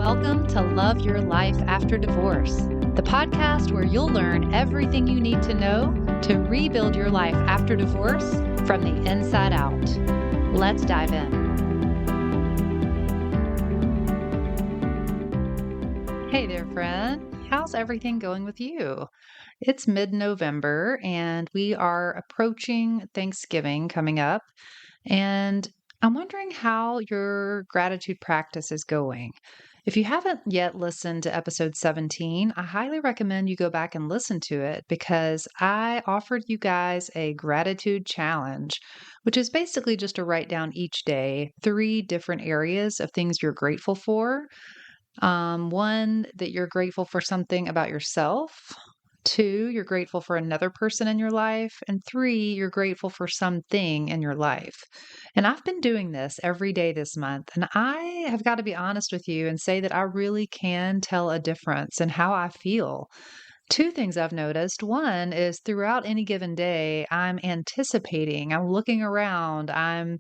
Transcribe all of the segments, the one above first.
Welcome to Love Your Life After Divorce, the podcast where you'll learn everything you need to know to rebuild your life after divorce from the inside out. Let's dive in. Hey there, friend. How's everything going with you? It's mid-November and we are approaching Thanksgiving coming up. And I'm wondering how your gratitude practice is going. If you haven't yet listened to episode 17, I highly recommend you go back and listen to it because I offered you guys a gratitude challenge, which is basically just to write down each day 3 different areas of things you're grateful for. One, that you're grateful for something about yourself. 2, you're grateful for another person in your life. And 3, you're grateful for something in your life. And I've been doing this every day this month. And I have got to be honest with you and say that I really can tell a difference in how I feel. 2 things I've noticed. One is throughout any given day, I'm anticipating, I'm looking around, I'm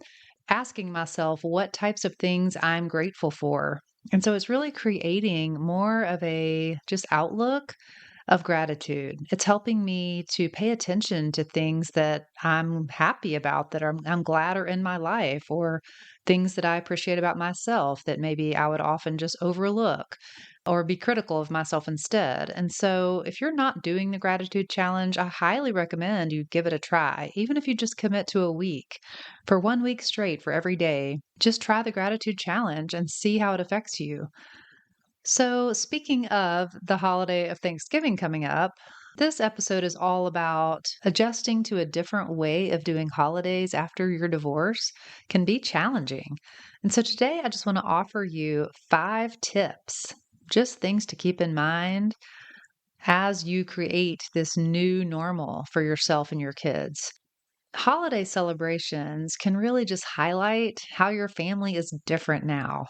asking myself what types of things I'm grateful for. And so it's really creating more of a just outlook of gratitude. It's helping me to pay attention to things that I'm happy about, that I'm glad are in my life, or things that I appreciate about myself that maybe I would often just overlook or be critical of myself instead. And so, if you're not doing the gratitude challenge, I highly recommend you give it a try. Even if you just commit to a week, for 1 week straight, for every day, just try the gratitude challenge and see how it affects you. So, speaking of the holiday of Thanksgiving coming up, this episode is all about adjusting to a different way of doing holidays after your divorce can be challenging. And so today I just want to offer you 5 tips, just things to keep in mind as you create this new normal for yourself and your kids. Holiday celebrations can really just highlight how your family is different now.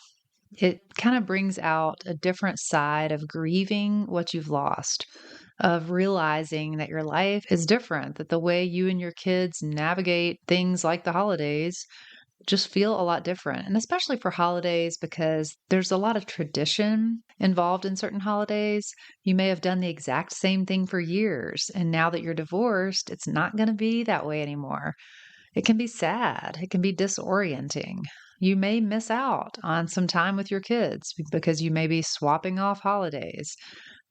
It kind of brings out a different side of grieving what you've lost, of realizing that your life is different, that the way you and your kids navigate things like the holidays just feel a lot different. And especially for holidays, because there's a lot of tradition involved in certain holidays. You may have done the exact same thing for years. And now that you're divorced, it's not going to be that way anymore. It can be sad. It can be disorienting. You may miss out on some time with your kids because you may be swapping off holidays.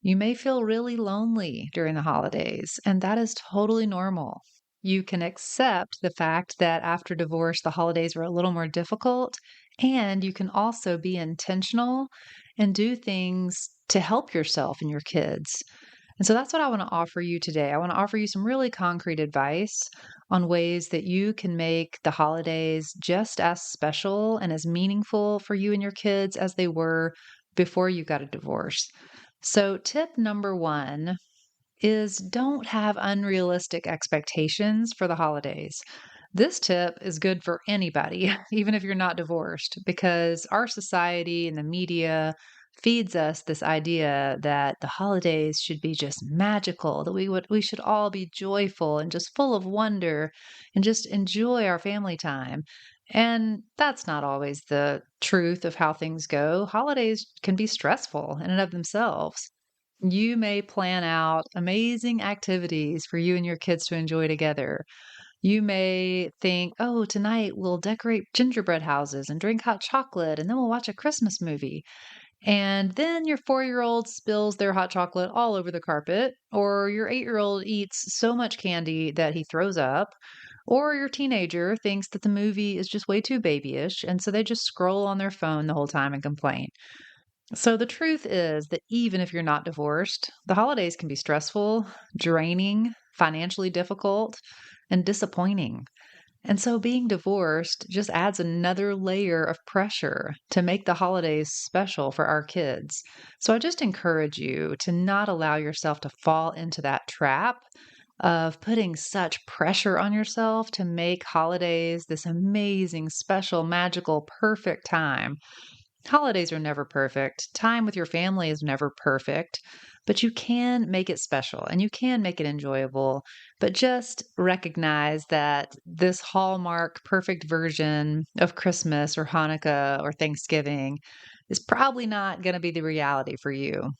You may feel really lonely during the holidays, and that is totally normal. You can accept the fact that after divorce, the holidays were a little more difficult, and you can also be intentional and do things to help yourself and your kids. And so that's what I want to offer you today. I want to offer you some really concrete advice on ways that you can make the holidays just as special and as meaningful for you and your kids as they were before you got a divorce. So, tip number 1 is don't have unrealistic expectations for the holidays. This tip is good for anybody, even if you're not divorced, because our society and the media feeds us this idea that the holidays should be just magical, that we should all be joyful and just full of wonder and just enjoy our family time. And that's not always the truth of how things go. Holidays can be stressful in and of themselves. You may plan out amazing activities for you and your kids to enjoy together. You may think, oh, tonight we'll decorate gingerbread houses and drink hot chocolate, and then we'll watch a Christmas movie. And then your 4-year-old spills their hot chocolate all over the carpet, or your 8-year-old eats so much candy that he throws up, or your teenager thinks that the movie is just way too babyish, and so they just scroll on their phone the whole time and complain. So the truth is that even if you're not divorced, the holidays can be stressful, draining, financially difficult, and disappointing. And so being divorced just adds another layer of pressure to make the holidays special for our kids. So I just encourage you to not allow yourself to fall into that trap of putting such pressure on yourself to make holidays this amazing, special, magical, perfect time. Holidays are never perfect. Time with your family is never perfect, but you can make it special and you can make it enjoyable. But just recognize that this Hallmark perfect version of Christmas or Hanukkah or Thanksgiving is probably not going to be the reality for you.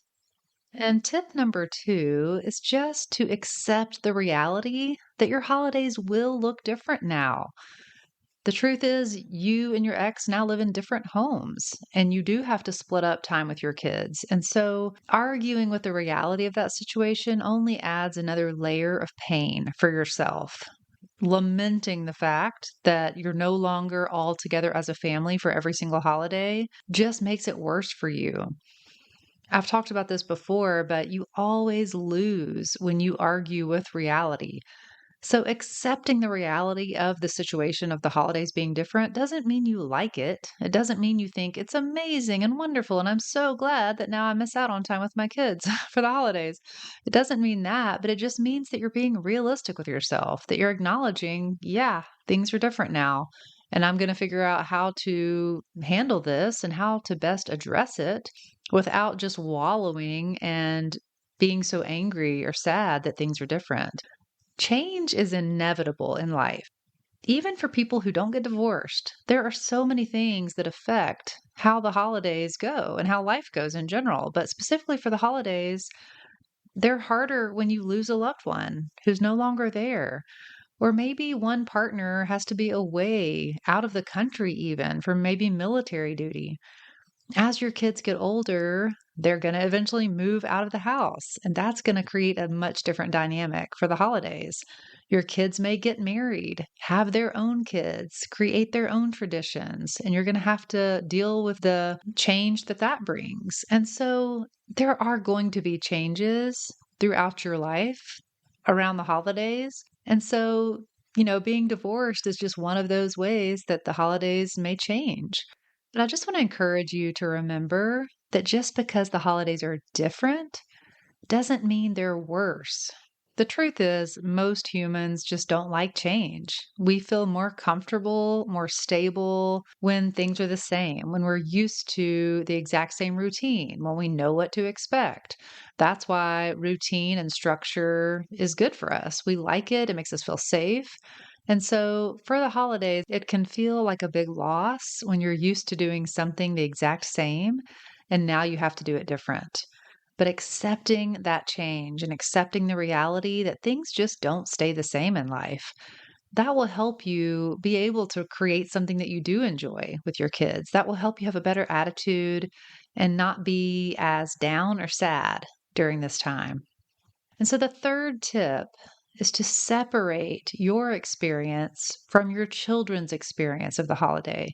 And tip number two is just to accept the reality that your holidays will look different now. The truth is, you and your ex now live in different homes, and you do have to split up time with your kids. And so, arguing with the reality of that situation only adds another layer of pain for yourself. Lamenting the fact that you're no longer all together as a family for every single holiday just makes it worse for you. I've talked about this before, but you always lose when you argue with reality. So, accepting the reality of the situation of the holidays being different doesn't mean you like it. It doesn't mean you think it's amazing and wonderful. And I'm so glad that now I miss out on time with my kids for the holidays. It doesn't mean that, but it just means that you're being realistic with yourself, that you're acknowledging, yeah, things are different now. And I'm going to figure out how to handle this and how to best address it without just wallowing and being so angry or sad that things are different. Change is inevitable in life. Even for people who don't get divorced, there are so many things that affect how the holidays go and how life goes in general. But specifically for the holidays, they're harder when you lose a loved one who's no longer there. Or maybe one partner has to be away, out of the country, even for maybe military duty. As your kids get older, they're going to eventually move out of the house, and that's going to create a much different dynamic for the holidays. Your kids may get married, have their own kids, create their own traditions, and you're going to have to deal with the change that that brings. And so there are going to be changes throughout your life around the holidays. And so, being divorced is just one of those ways that the holidays may change. But I just want to encourage you to remember that just because the holidays are different doesn't mean they're worse. The truth is, most humans just don't like change. We feel more comfortable, more stable when things are the same, when we're used to the exact same routine, when we know what to expect. That's why routine and structure is good for us. We like it, it makes us feel safe. And so for the holidays, it can feel like a big loss when you're used to doing something the exact same, and now you have to do it different. But accepting that change and accepting the reality that things just don't stay the same in life, that will help you be able to create something that you do enjoy with your kids. That will help you have a better attitude and not be as down or sad during this time. And so the third tip is to separate your experience from your children's experience of the holiday.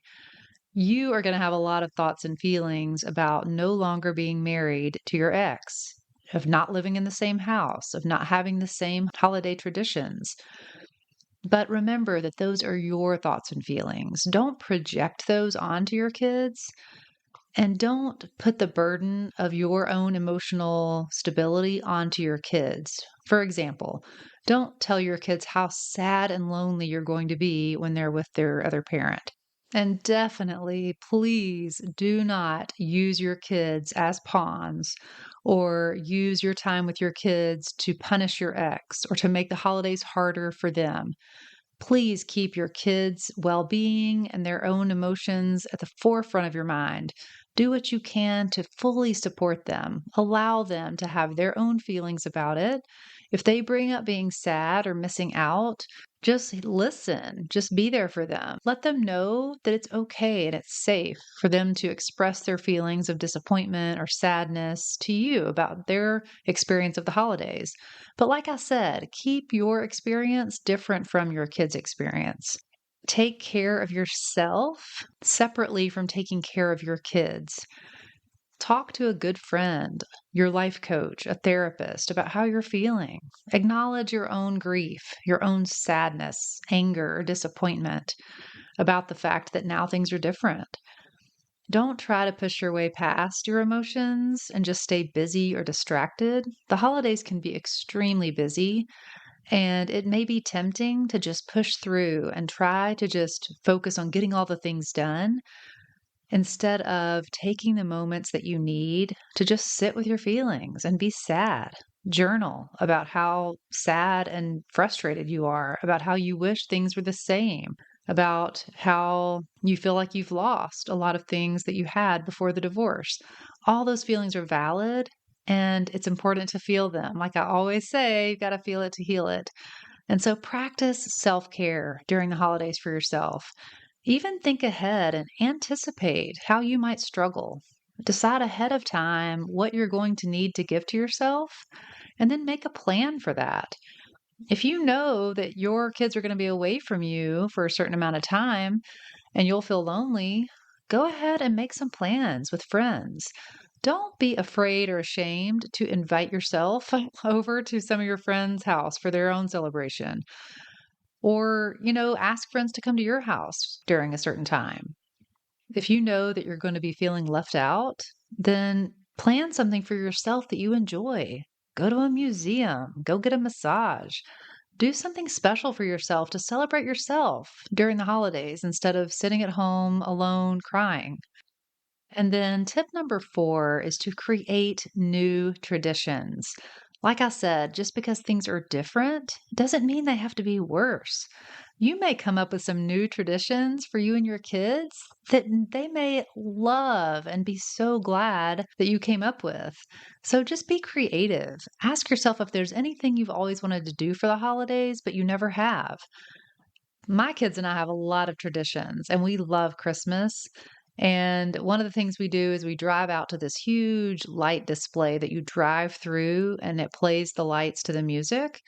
You are going to have a lot of thoughts and feelings about no longer being married to your ex, of not living in the same house, of not having the same holiday traditions. But remember that those are your thoughts and feelings. Don't project those onto your kids. And don't put the burden of your own emotional stability onto your kids. For example, don't tell your kids how sad and lonely you're going to be when they're with their other parent. And definitely, please do not use your kids as pawns or use your time with your kids to punish your ex or to make the holidays harder for them. Please keep your kids' well being and their own emotions at the forefront of your mind. Do what you can to fully support them. Allow them to have their own feelings about it. If they bring up being sad or missing out, just listen, just be there for them. Let them know that it's okay and it's safe for them to express their feelings of disappointment or sadness to you about their experience of the holidays. But like I said, keep your experience different from your kids' experience. Take care of yourself separately from taking care of your kids. Talk to a good friend, your life coach, a therapist about how you're feeling. Acknowledge your own grief, your own sadness, anger, or disappointment about the fact that now things are different. Don't try to push your way past your emotions and just stay busy or distracted. The holidays can be extremely busy, and it may be tempting to just push through and try to just focus on getting all the things done. instead of taking the moments that you need to just sit with your feelings and be sad. Journal about how sad and frustrated you are, about how you wish things were the same, about how you feel like you've lost a lot of things that you had before the divorce. All those feelings are valid and it's important to feel them. Like I always say, you got to feel it to heal it. And so practice self care during the holidays for yourself. Even think ahead and anticipate how you might struggle. Decide ahead of time what you're going to need to give to yourself, and then make a plan for that. If you know that your kids are going to be away from you for a certain amount of time and you'll feel lonely, go ahead and make some plans with friends. Don't be afraid or ashamed to invite yourself over to some of your friends' house for their own celebration. Or, ask friends to come to your house during a certain time. If you know that you're going to be feeling left out, then plan something for yourself that you enjoy. Go to a museum, go get a massage, do something special for yourself to celebrate yourself during the holidays instead of sitting at home alone crying. And then tip number 4 is to create new traditions. Like I said, just because things are different doesn't mean they have to be worse. You may come up with some new traditions for you and your kids that they may love and be so glad that you came up with. So just be creative. Ask yourself if there's anything you've always wanted to do for the holidays, but you never have. My kids and I have a lot of traditions, and we love Christmas. And one of the things we do is we drive out to this huge light display that you drive through and it plays the lights to the music.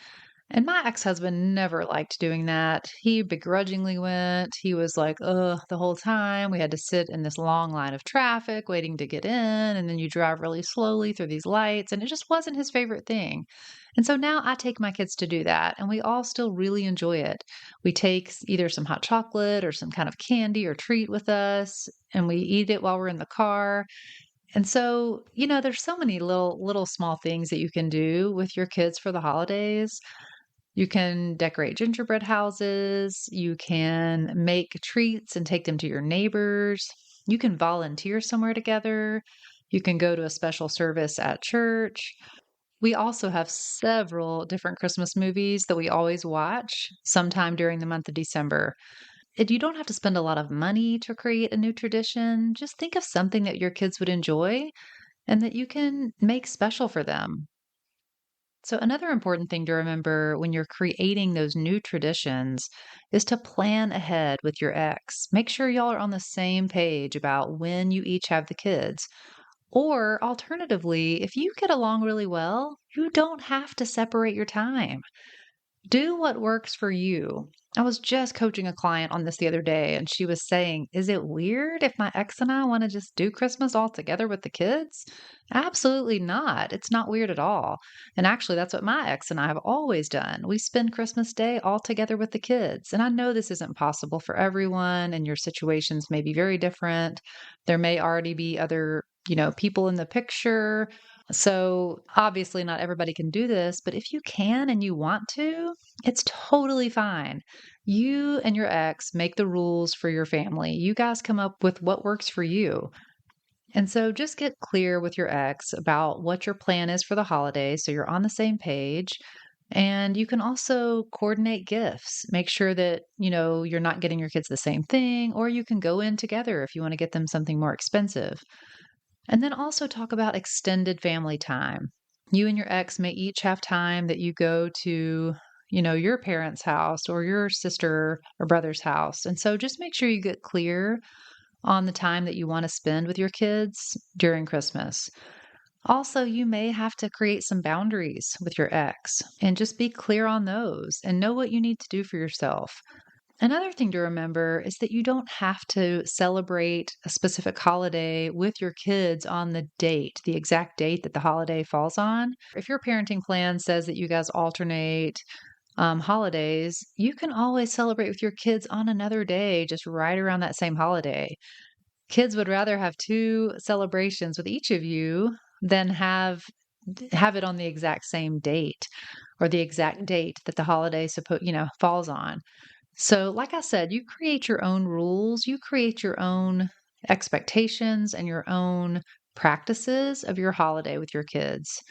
And my ex-husband never liked doing that. He begrudgingly went. He was like, ugh, the whole time. We had to sit in this long line of traffic waiting to get in. And then you drive really slowly through these lights. And it just wasn't his favorite thing. And so now I take my kids to do that. And we all still really enjoy it. We take either some hot chocolate or some kind of candy or treat with us. And we eat it while we're in the car. And so, there's so many little small things that you can do with your kids for the holidays. You can decorate gingerbread houses. You can make treats and take them to your neighbors. You can volunteer somewhere together. You can go to a special service at church. We also have several different Christmas movies that we always watch sometime during the month of December. And you don't have to spend a lot of money to create a new tradition. Just think of something that your kids would enjoy and that you can make special for them. So, another important thing to remember when you're creating those new traditions is to plan ahead with your ex. Make sure y'all are on the same page about when you each have the kids. Or, alternatively, if you get along really well, you don't have to separate your time. Do what works for you. I was just coaching a client on this the other day, and she was saying, is it weird if my ex and I want to just do Christmas all together with the kids? Absolutely not. It's not weird at all. And actually, that's what my ex and I have always done. We spend Christmas Day all together with the kids. And I know this isn't possible for everyone, and your situations may be very different. There may already be other, people in the picture. So obviously, not everybody can do this, but if you can and you want to, it's totally fine. You and your ex make the rules for your family. You guys come up with what works for you. And so just get clear with your ex about what your plan is for the holidays so you're on the same page. And you can also coordinate gifts. Make sure that, you're not getting your kids the same thing, or you can go in together if you want to get them something more expensive. And then also talk about extended family time. You and your ex may each have time that you go to, your parents' house or your sister or brother's house. And so just make sure you get clear on the time that you want to spend with your kids during Christmas. Also, you may have to create some boundaries with your ex and just be clear on those and know what you need to do for yourself. Another thing to remember is that you don't have to celebrate a specific holiday with your kids on the exact date that the holiday falls on. If your parenting plan says that you guys alternate holidays, you can always celebrate with your kids on another day, just right around that same holiday. Kids would rather have two celebrations with each of you than have it on the exact same date or the exact date that the holiday falls on. So, like I said, you create your own rules, you create your own expectations and your own practices of your holiday with your kids.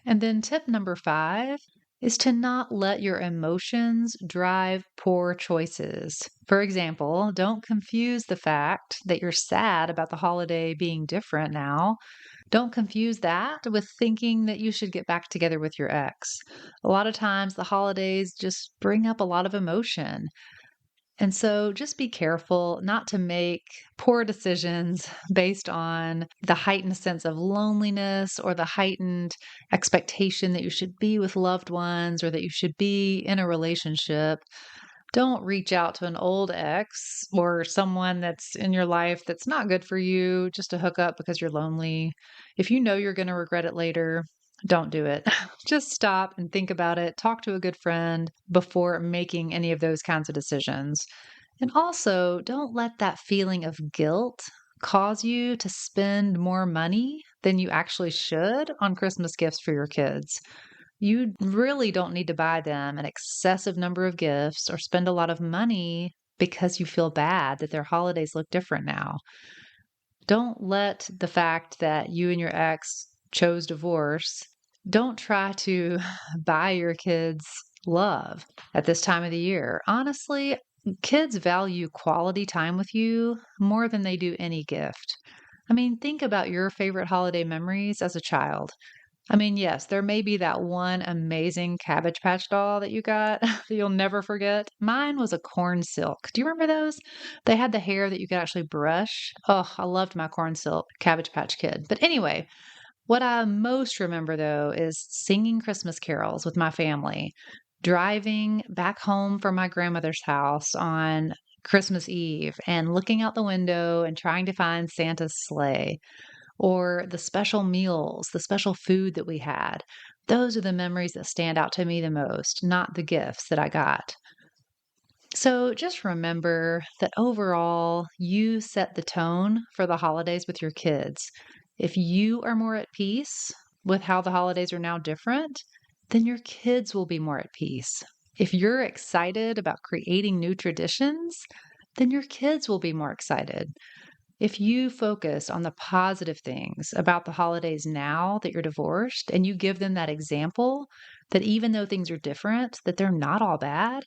And then tip number 5 is to not let your emotions drive poor choices. For example, don't confuse the fact that you're sad about the holiday being different now. Don't confuse that with thinking that you should get back together with your ex. A lot of times the holidays just bring up a lot of emotion. And so just be careful not to make poor decisions based on the heightened sense of loneliness or the heightened expectation that you should be with loved ones or that you should be in a relationship. Don't reach out to an old ex or someone that's in your life that's not good for you just to hook up because you're lonely. If you know you're going to regret it later, don't do it. Just stop and think about it. Talk to a good friend before making any of those kinds of decisions. And also, don't let that feeling of guilt cause you to spend more money than you actually should on Christmas gifts for your kids. You really don't need to buy them an excessive number of gifts or spend a lot of money because you feel bad that their holidays look different now. Don't let the fact that you and your ex chose divorce, don't try to buy your kids love at this time of the year. Honestly, kids value quality time with you more than they do any gift. I mean, think about your favorite holiday memories as a child. I mean, yes, there may be that one amazing Cabbage Patch doll that you got that you'll never forget. Mine was a corn silk. Do you remember those? They had the hair that you could actually brush. Oh, I loved my corn silk Cabbage Patch Kid. But anyway, what I most remember though is singing Christmas carols with my family, driving back home from my grandmother's house on Christmas Eve and looking out the window and trying to find Santa's sleigh or the special meals, the special food that we had. Those are the memories that stand out to me the most, not the gifts that I got. So just remember that overall, you set the tone for the holidays with your kids. If you are more at peace with how the holidays are now different, then your kids will be more at peace. If you're excited about creating new traditions, then your kids will be more excited. If you focus on the positive things about the holidays now that you're divorced and you give them that example that even though things are different, that they're not all bad,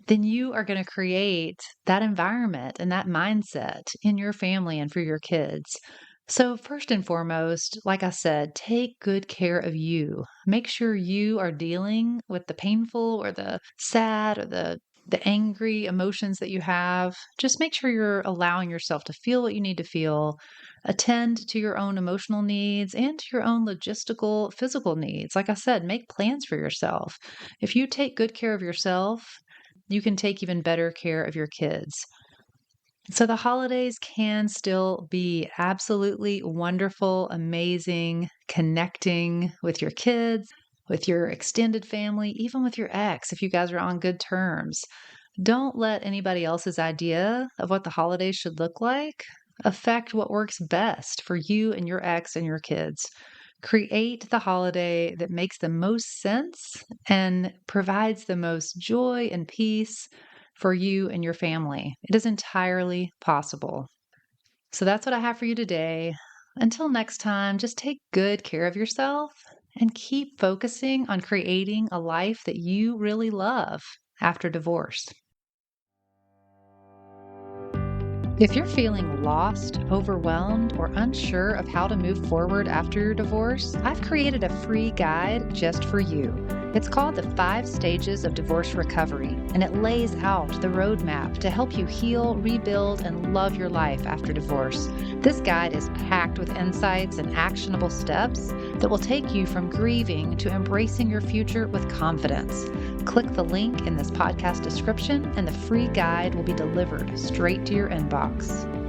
then you are going to create that environment and that mindset in your family and for your kids. So, first and foremost, like I said, take good care of you. Make sure you are dealing with the painful or the sad or the angry emotions that you have. Just make sure you're allowing yourself to feel what you need to feel. Attend to your own emotional needs and to your own logistical, physical needs. Like I said, make plans for yourself. If you take good care of yourself, you can take even better care of your kids. So the holidays can still be absolutely wonderful, amazing, connecting with your kids, with your extended family, even with your ex, if you guys are on good terms. Don't let anybody else's idea of what the holidays should look like affect what works best for you and your ex and your kids. Create the holiday that makes the most sense and provides the most joy and peace for you and your family. It is entirely possible. So that's what I have for you today. Until next time, just take good care of yourself and keep focusing on creating a life that you really love after divorce. If you're feeling lost, overwhelmed, or unsure of how to move forward after your divorce, I've created a free guide just for you. It's called the 5 Stages of Divorce Recovery, and it lays out the roadmap to help you heal, rebuild, and love your life after divorce. This guide is packed with insights and actionable steps that will take you from grieving to embracing your future with confidence. Click the link in this podcast description, and the free guide will be delivered straight to your inbox.